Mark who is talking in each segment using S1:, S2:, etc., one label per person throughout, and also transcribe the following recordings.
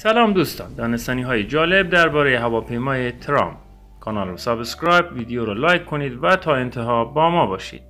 S1: سلام دوستان، دانستنی‌های جالب درباره هواپیمای ترام. کانال رو سابسکرایب، ویدیو رو لایک کنید و تا انتها با ما باشید.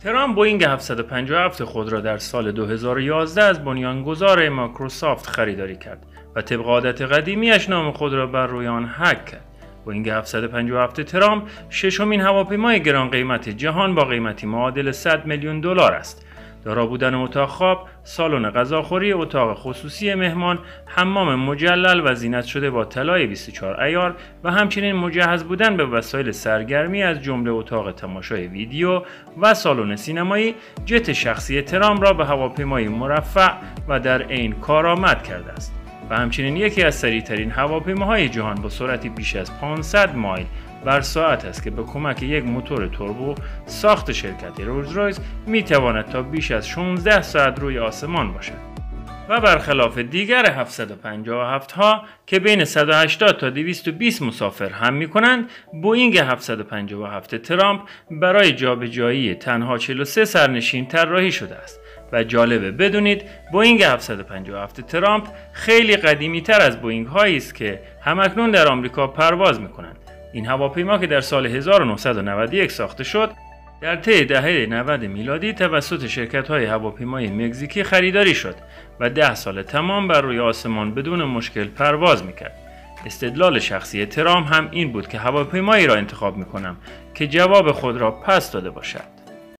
S1: ترام بوئینگ 757 خود را در سال 2011 از بنیانگذار مایکروسافت خریداری کرد و طبق عادت قدیمیش نام خود را بر روی آن هک کرد. بوئینگ 757 ترام ششمین هواپیمای گران قیمت جهان با قیمتی معادل 100 میلیون دلار است. دارا بودن اتاق خواب، سالن غذاخوری، اتاق خصوصی مهمان، حمام مجلل و زینت شده با طلای 24 عیار و همچنین مجهز بودن به وسایل سرگرمی از جمله اتاق تماشای ویدیو و سالن سینمایی، جت شخصی ترام را به هواپیمای مرفع و در عین کارآمد کرده است و همچنین یکی از سریع‌ترین هواپیماهای جهان با سرعتی بیش از 500 مایل بر ساعت است که به کمک یک موتور توربو ساخت شرکت رولز رویس می تواند تا بیش از 16 ساعت روی آسمان باشد. و برخلاف دیگر 757 ها که بین 180 تا 220 مسافر حمل می کنند، بوئینگ 757 ترامپ برای جابجایی تنها 43 سرنشین طراحی شده است. و جالبه بدونید بوئینگ 757 ترامپ خیلی قدیمی تر از بوئینگ هایی است که همکنون در آمریکا پرواز می کنند. این هواپیما که در سال 1991 ساخته شد، در طی دهه 90 میلادی توسط شرکت‌های هواپیمای مکزیکی خریداری شد و 10 سال تمام بر روی آسمان بدون مشکل پرواز می‌کرد. استدلال شخصی ترام هم این بود که هواپیمایی را انتخاب می‌کنم که جواب خود را پس داده باشد.